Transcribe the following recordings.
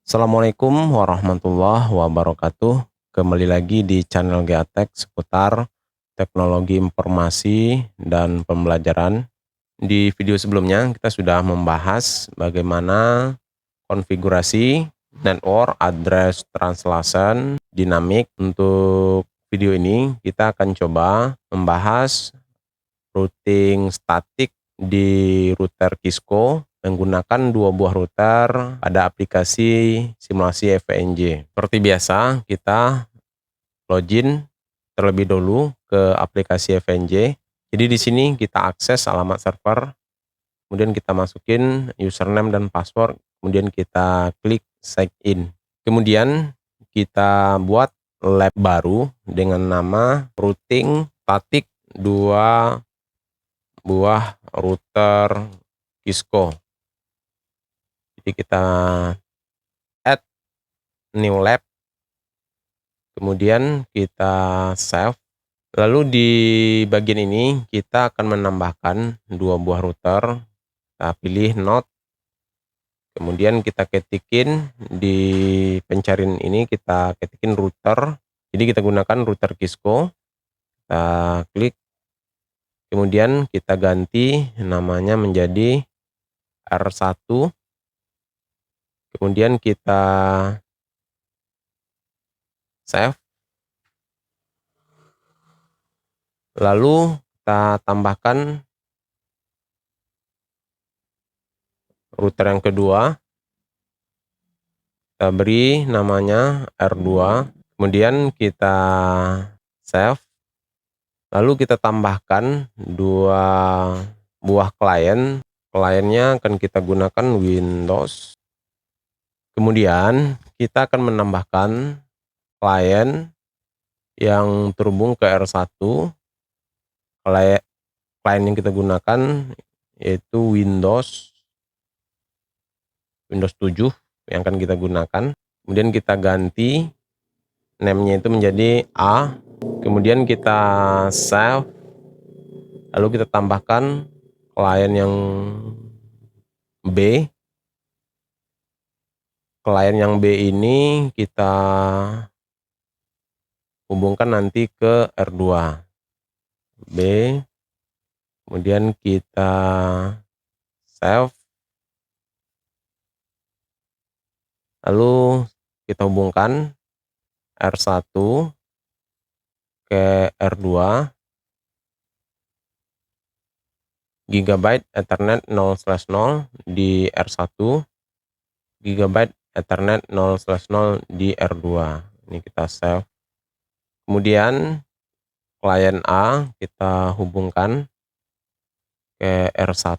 Assalamualaikum warahmatullahi wabarakatuh. Kembali lagi di channel Gatek seputar teknologi informasi dan pembelajaran. Di video sebelumnya kita sudah membahas bagaimana konfigurasi network address translation dinamik. Untuk video ini kita akan coba membahas routing statik di router Cisco menggunakan dua buah router pada aplikasi simulasi FPNJ. Seperti biasa, kita login terlebih dulu ke aplikasi FPNJ. Jadi di sini kita akses alamat server, kemudian kita masukin username dan password, kemudian kita klik sign in. Kemudian kita buat lab baru dengan nama routing statik 2 buah router Cisco. Jadi kita add new lab, kemudian kita save. Lalu di bagian ini kita akan menambahkan dua buah router. Kita pilih node, kemudian kita ketikin di pencarian ini, kita ketikin router. Jadi kita gunakan router Cisco. Kita klik, kemudian kita ganti namanya menjadi R1. Kemudian kita save. Lalu kita tambahkan router yang kedua. Kita beri namanya R2. Kemudian kita save. Lalu kita tambahkan dua buah klien. Kliennya akan kita gunakan Windows. Kemudian kita akan menambahkan klien yang terhubung ke R1. Klien yang kita gunakan yaitu Windows 7 yang akan kita gunakan. Kemudian kita ganti name-nya itu menjadi A. Kemudian kita save. Lalu kita tambahkan klien yang B. Klien yang B ini kita hubungkan nanti ke R2. B. Kemudian kita save. Lalu kita hubungkan R1 ke R2. Gigabyte Ethernet 0/0 di R1, Gigabyte Ethernet 0/0 di R2. Ini kita save. Kemudian klien A kita hubungkan ke R1.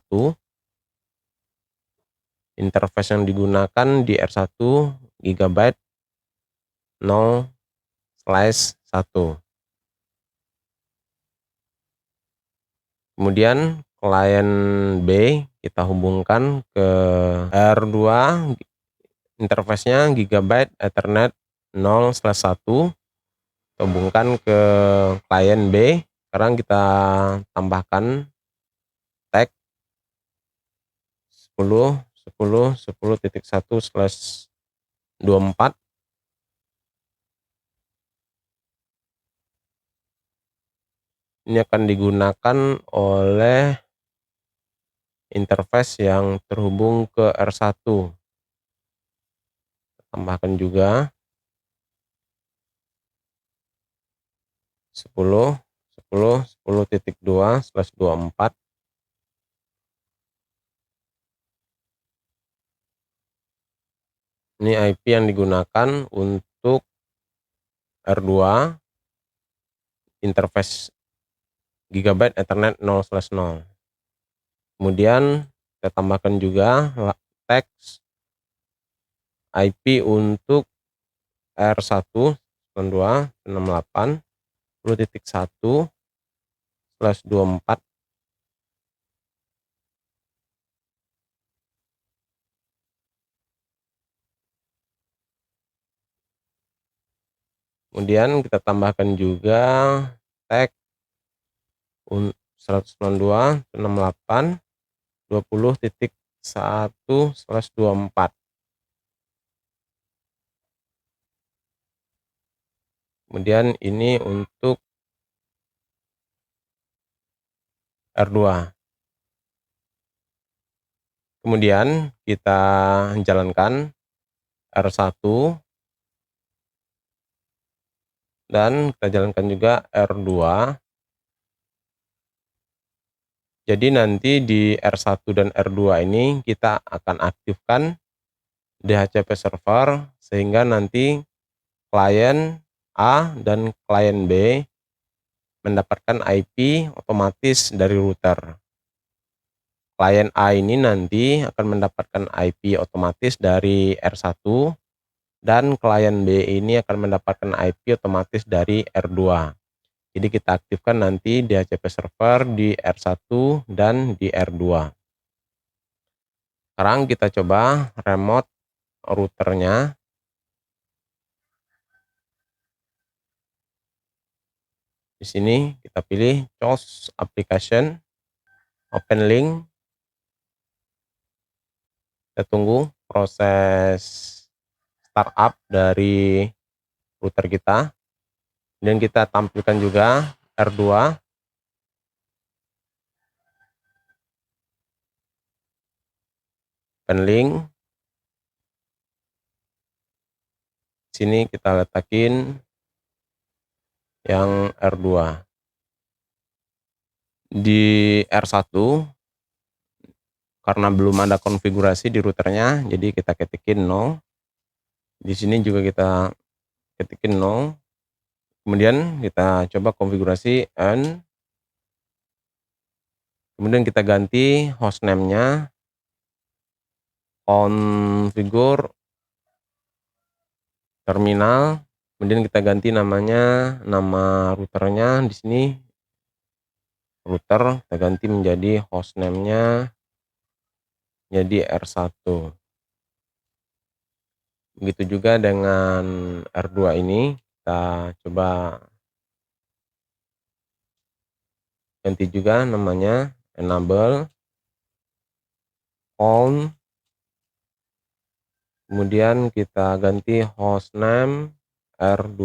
Interface yang digunakan di R1 Gigabyte 0/1. Kemudian klien B kita hubungkan ke R2, interface-nya Gigabyte Ethernet 0/1. Kita hubungkan ke klien B. Sekarang kita tambahkan tag 10.10.10.1/24. Ini akan digunakan oleh interface yang terhubung ke R1. Tambahkan juga 10.10.10.2/24. Ini IP yang digunakan untuk R2, interface Gigabyte Ethernet 0/0. Kemudian kita tambahkan juga teks IP untuk R1 2.68.10.1/24. Kemudian kita tambahkan juga tag 192.68.20.1/24. 20.1/24. Kemudian ini untuk R2. Kemudian kita jalankan R1 dan kita jalankan juga R2. Jadi nanti di R1 dan R2 ini kita akan aktifkan DHCP server sehingga nanti klien A dan klien B mendapatkan IP otomatis dari router. Klien A ini nanti akan mendapatkan IP otomatis dari R1 dan klien B ini akan mendapatkan IP otomatis dari R2. Jadi kita aktifkan nanti DHCP server di R1 dan di R2. Sekarang kita coba remote routernya. Di sini kita pilih choose application, open link. Kita tunggu proses startup dari router kita. Dan kita tampilkan juga R2. Open link. Sini kita letakin yang R2. Di R1 karena belum ada konfigurasi di routernya, jadi kita ketikin 0. Di sini juga kita ketikin 0. Kemudian kita coba konfigurasi on. Kemudian kita ganti hostname-nya, configure terminal. Kemudian kita ganti namanya, nama routernya di sini router, kita ganti menjadi hostname-nya jadi R1. Begitu juga dengan R2 ini, kita coba ganti juga namanya, enable on. Kemudian kita ganti hostname R2.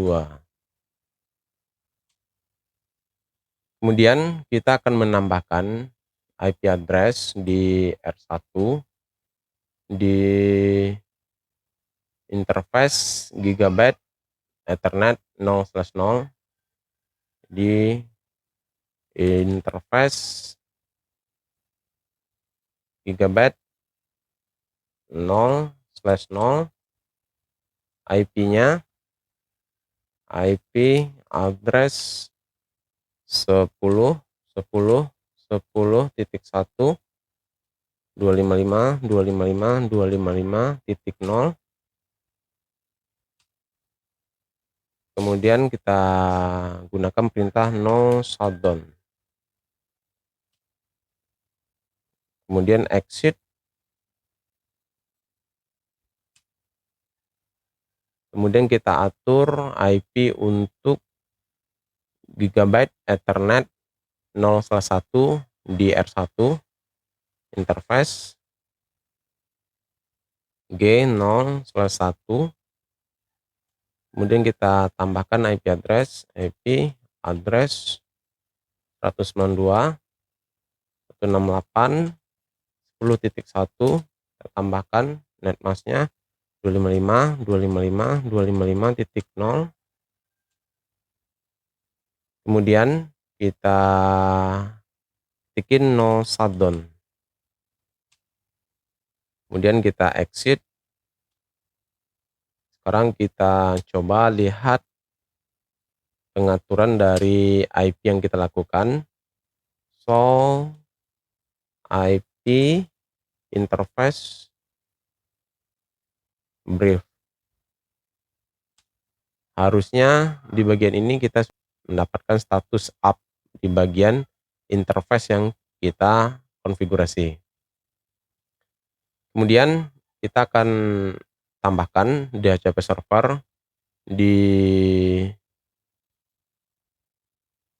Kemudian kita akan menambahkan IP address di R1 di interface Gigabit Ethernet 0/0 di interface Gigabit 0/0. IP-nya IP address 10.10.10.255.255.255.0. Kemudian kita gunakan perintah no shutdown. Kemudian exit. Kemudian kita atur IP untuk Gigabit Ethernet 0/1 di R1 interface G0/1. Kemudian kita tambahkan IP address 192.168.10.1. Kita tambahkan netmasknya 255.255.255.0. Kemudian kita ketikin no shutdown. Kemudian kita exit. Sekarang kita coba lihat pengaturan dari IP yang kita lakukan. Show IP interface brief. Harusnya di bagian ini kita mendapatkan status up di bagian interface yang kita konfigurasi. Kemudian kita akan tambahkan DHCP server di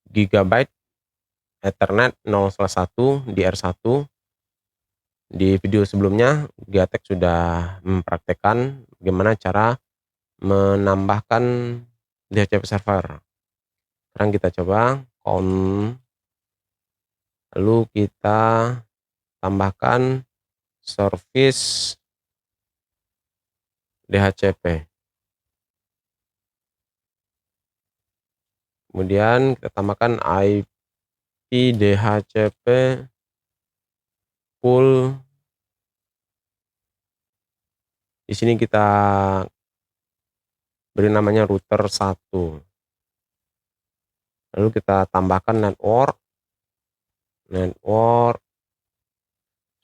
Gigabit Ethernet 0/1 di R1. Di video sebelumnya Giatek sudah mempraktekkan bagaimana cara menambahkan DHCP server. Sekarang kita coba count, lalu kita tambahkan service DHCP. Kemudian kita tambahkan IP DHCP pool. Di sini kita beri namanya router 1. Lalu kita tambahkan network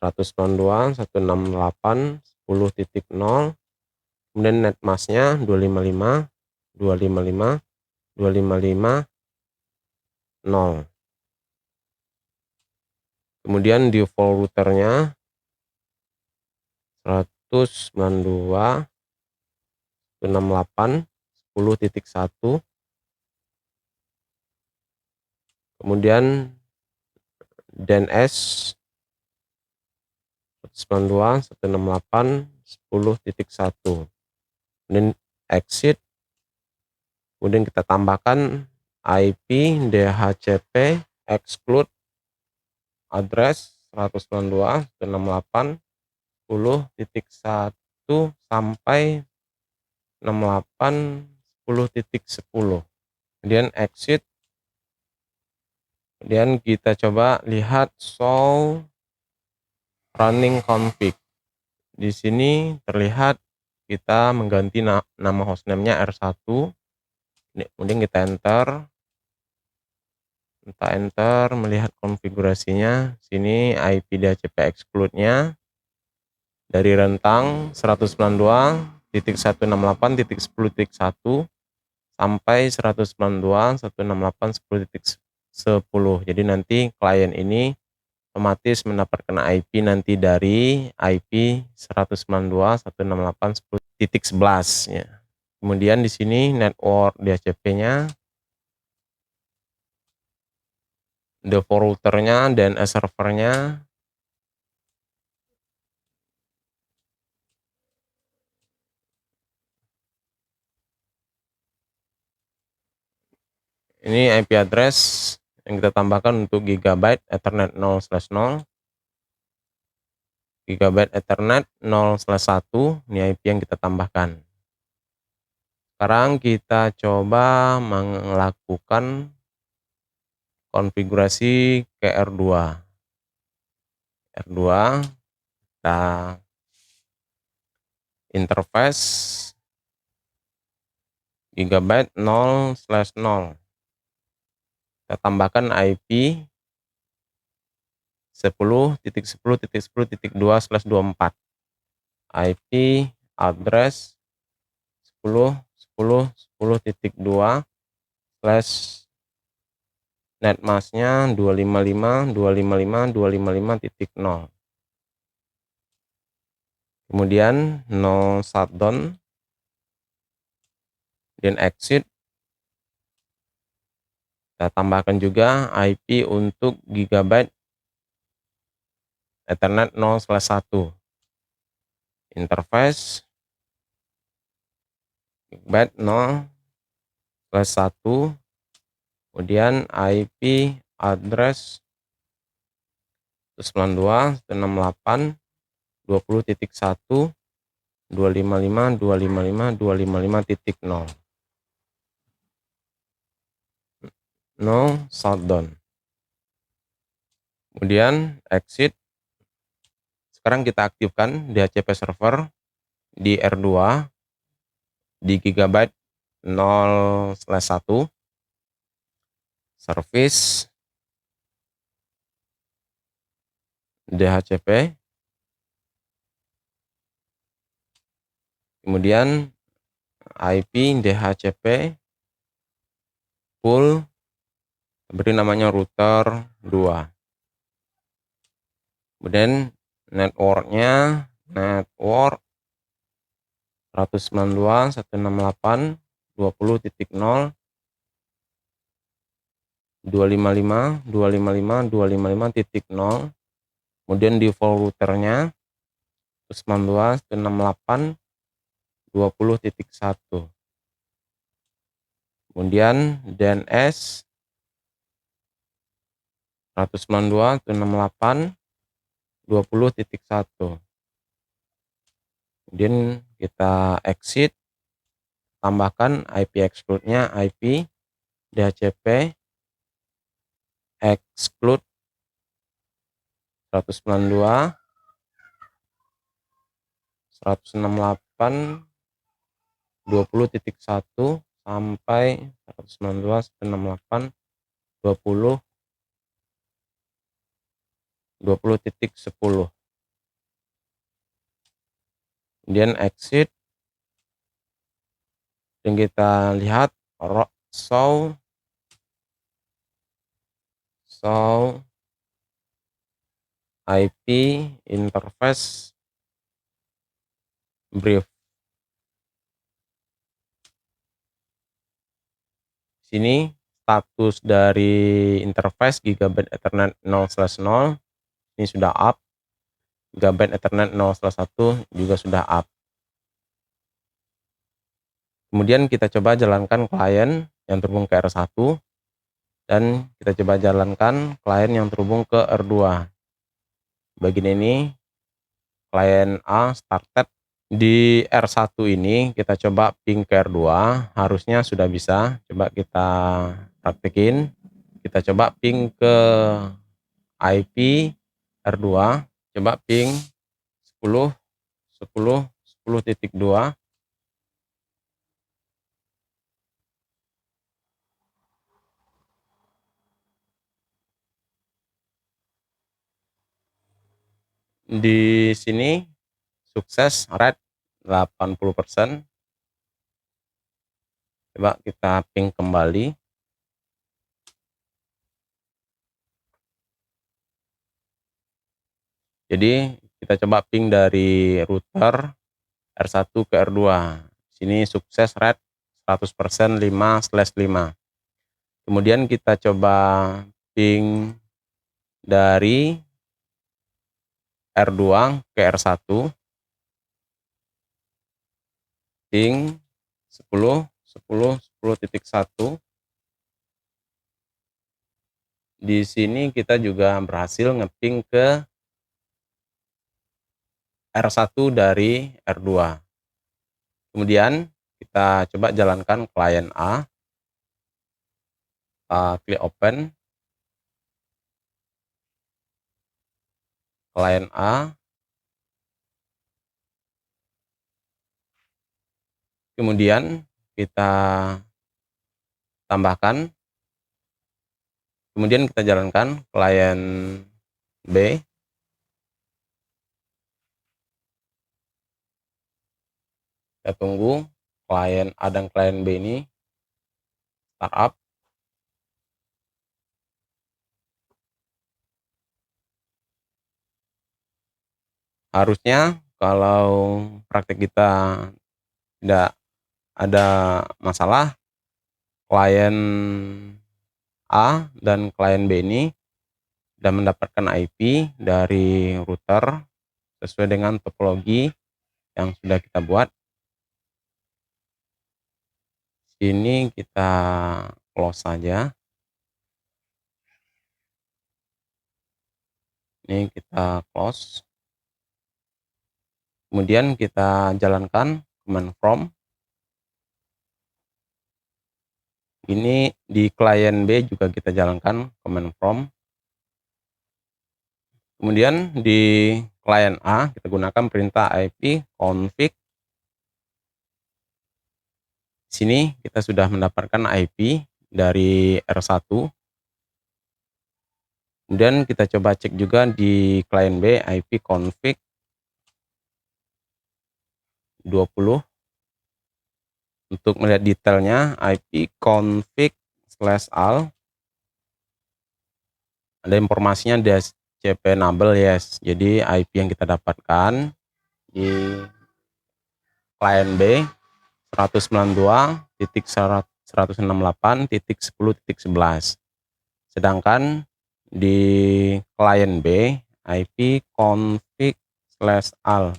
192.168.10.0, kemudian netmasknya 255.255.255.0. Kemudian default routernya 192.168.10.1. Kemudian DNS 192.168.10.1. Kemudian exit, kemudian kita tambahkan IP DHCP exclude address 192.168.10.1 sampai 68.10.10. Kemudian exit. Kemudian kita coba lihat show running config. Di sini terlihat kita mengganti nama hostname-nya R1. Kemudian kita enter. Kita enter melihat konfigurasinya. Sini IP DHCP exclude-nya dari rentang 192.168.10.1 sampai 192.168.10.10. Jadi nanti klien ini otomatis mendapatkan IP nanti dari IP 192.168.10.11 ya. Kemudian di sini network DHCP-nya, default routernya, DNS servernya. Ini IP address yang kita tambahkan untuk gigabyte Ethernet 0/0, gigabyte Ethernet 0/1. Ini IP yang kita tambahkan. Sekarang kita coba melakukan konfigurasi ke R2. Kita interface gigabyte 0/0. Kita tambahkan IP 10.10.10.2/24. IP address 10.10.10.2 netmasknya 255.255.255.0. Kemudian no shutdown dan exit. Kita tambahkan juga IP untuk gigabyte Ethernet 0/1. Interface gigabyte 0/1. Kemudian IP address 192.168.255.255.255.0. No shutdown. Kemudian exit. Sekarang kita aktifkan DHCP server di R2 di gigabyte 0/1 service DHCP. Kemudian IP DHCP pool, beri namanya router 2. Kemudian networknya network 192.168.20.0 255.255.255.0. Kemudian default routernya 192.168.20.1. kemudian DNS 192.168.20.1, kemudian kita exit, tambahkan IP exclude-nya IP DHCP exclude 192.168.20.1 sampai 192.168.20.10, kemudian exit, dan kita lihat show IP interface brief. Sini status dari interface Gigabit Ethernet 0/0 ini sudah up, Gigabit Ethernet 0/1 juga sudah up. Kemudian kita coba jalankan klien yang terhubung ke R1 dan kita coba jalankan klien yang terhubung ke R2. Bagian ini klien A started. Di R1 ini kita coba ping ke R2, harusnya sudah bisa. Coba kita praktekin. Kita coba ping ke IP R2, coba ping 10.10.10.2. Di sini sukses, rate 80%. Coba kita ping kembali. Jadi kita coba ping dari router R1 ke R2. Sini sukses, rate 100%, 5/5. Kemudian kita coba ping dari R2 ke R1, ping 10.10.10.1. Di sini kita juga berhasil ngeping ke R1 dari R2. Kemudian kita coba jalankan klien A. Klik open klien A. Kemudian kita tambahkan. Kemudian kita jalankan klien B. Kita tunggu klien A dan klien B ini startup. Harusnya kalau praktek kita tidak ada masalah, klien A dan klien B ini sudah mendapatkan IP dari router sesuai dengan topologi yang sudah kita buat. Sini kita close saja. Ini kita close. Kemudian kita jalankan command prompt. Ini di klien B juga kita jalankan command prompt. Kemudian di klien A kita gunakan perintah IP config. Sini kita sudah mendapatkan IP dari R1. Kemudian kita coba cek juga di klien B IP config 20. Untuk melihat detailnya IP config/al, ada informasinya DHCP enable yes. Jadi IP yang kita dapatkan di klien B 192.168.10.11. Sedangkan di klien B IP config/al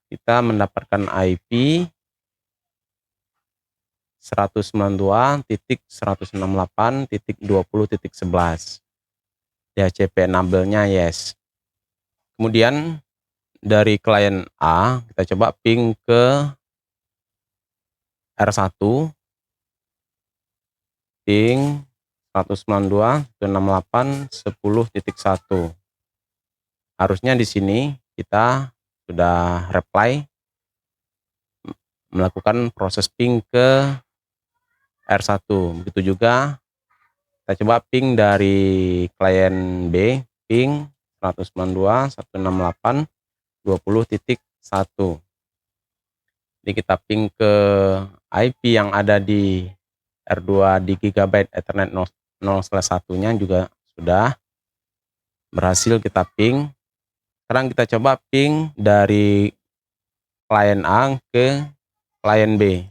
kita mendapatkan IP 192.168.20.11. DHCP enable-nya yes. Kemudian dari klien A kita coba ping ke R1, ping 192.168.10.1. Harusnya di sini kita sudah reply melakukan proses ping ke R1. Begitu juga kita coba ping dari klien B, ping 192.168.20.1. Jadi kita ping ke IP yang ada di R2 di Gigabyte Ethernet 0/1-nya juga sudah berhasil kita ping. Sekarang kita coba ping dari klien A ke klien B,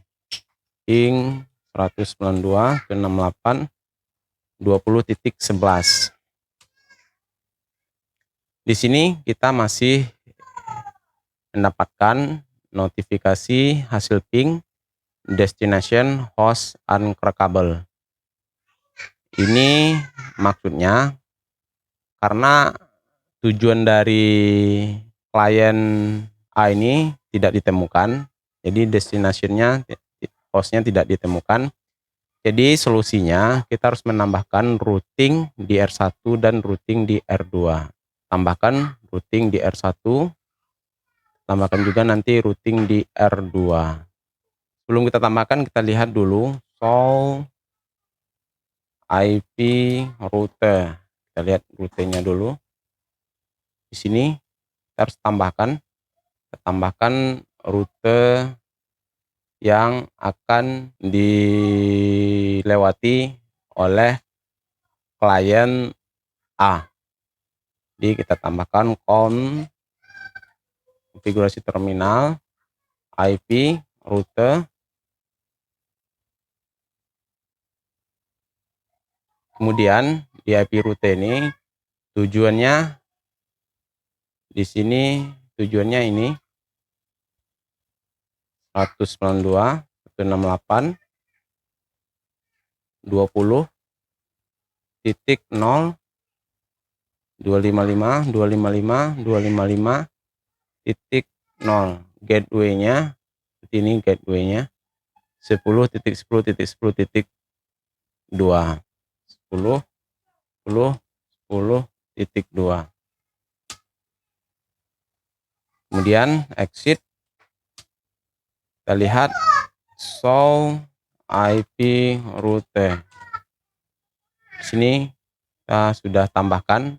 ping 192.168.20.11. Di sini kita masih mendapatkan notifikasi hasil ping destination host uncrackable. Ini maksudnya karena tujuan dari klien A ini tidak ditemukan, jadi destinationnya, hostnya tidak ditemukan. Jadi solusinya kita harus menambahkan routing di R1 dan routing di R2. Tambahkan routing di R1, tambahkan juga nanti routing di R2. Sebelum kita tambahkan, kita lihat dulu show IP router. Kita lihat rutenya dulu. Di sini kita harus tambahkan rute yang akan dilewati oleh klien A. Jadi kita tambahkan konfigurasi terminal IP rute. Kemudian di IP rute ini tujuannya di sini ini 192.168.20.255.255.255.0. Gateway-nya seperti ini, gateway-nya 10.10.10.2. 10.10.10.2. Kemudian exit, kita lihat show IP route. Di sini kita sudah tambahkan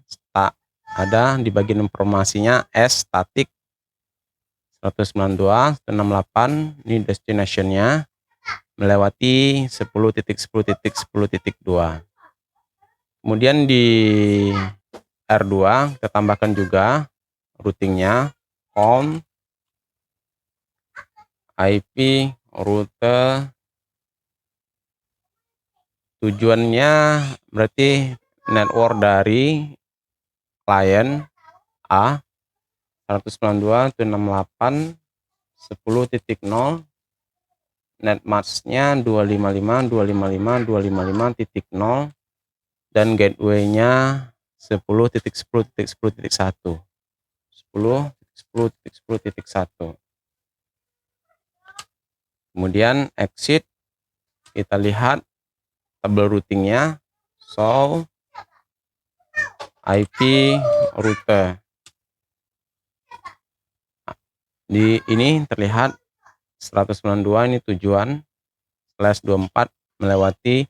ada di bagian informasinya S static 192.168. Ini destinationnya melewati 10.10.10.2. Kemudian di R2 kita tambahkan juga routingnya IP rute. Tujuannya berarti network dari klien A 192.168.10.0, net mask-nya 255.255.255.0, dan gateway-nya 10.10.10.1. 10.10.10.1. Kemudian exit, kita lihat tabel routingnya show IP route. Di ini terlihat 192 ini tujuan /24 melewati,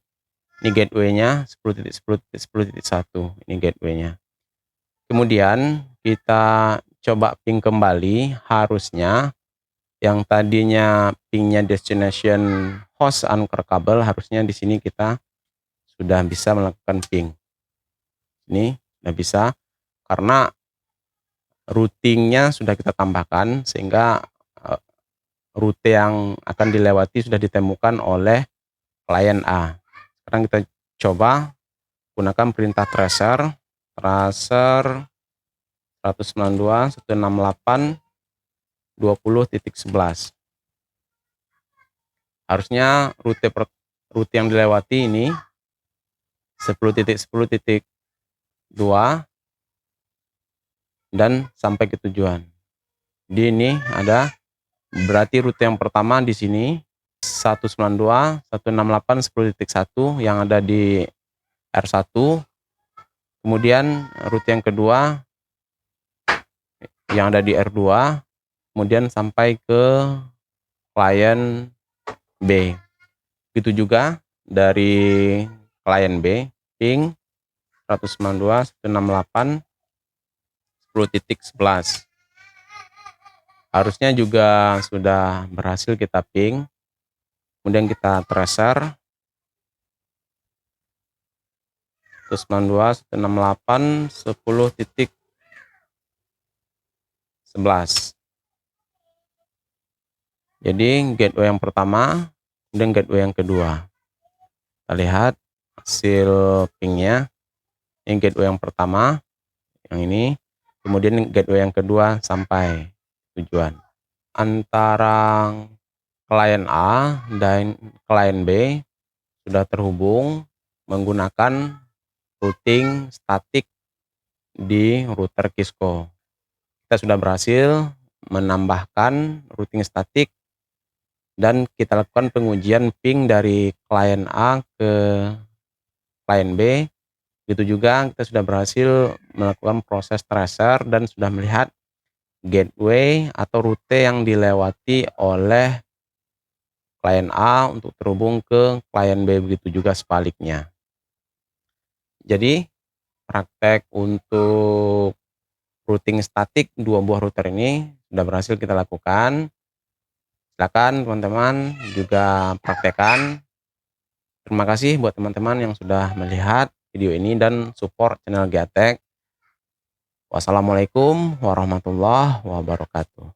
ini gateway-nya 10.10.10.1. Ini gateway-nya. Kemudian kita coba ping kembali, harusnya yang tadinya pingnya destination host uncrackable, harusnya di sini kita sudah bisa melakukan ping. Ini sudah bisa karena routingnya sudah kita tambahkan, sehingga rute yang akan dilewati sudah ditemukan oleh klien A. Sekarang kita coba gunakan perintah tracer 192.168.20.11. Harusnya rute yang dilewati ini 10.10.2 dan sampai ke tujuan. Di ini ada berarti rute yang pertama di sini 192, 168, 10.1 yang ada di R1. Kemudian rute yang kedua yang ada di R2, kemudian sampai ke klien B. Begitu juga dari klien B, ping 192, 168, 10.11. Harusnya juga sudah berhasil kita ping. Kemudian kita tracer 192, 168, 10.11. Jadi gateway yang pertama, kemudian gateway yang kedua. Kita lihat hasil pingnya. Ini gateway yang pertama, yang ini. Kemudian gateway yang kedua sampai tujuan. Antara klien A dan klien B sudah terhubung menggunakan routing statik di router Kisco. Kita sudah berhasil menambahkan routing statik dan kita lakukan pengujian ping dari klien A ke klien B. Begitu juga kita sudah berhasil melakukan proses tracer dan sudah melihat gateway atau rute yang dilewati oleh klien A untuk terhubung ke klien B, begitu juga sebaliknya. Jadi praktek untuk routing statik dua buah router ini sudah berhasil kita lakukan. Silakan teman-teman juga praktekkan. Terima kasih buat teman-teman yang sudah melihat video ini dan support channel Giatek. Wassalamualaikum warahmatullahi wabarakatuh.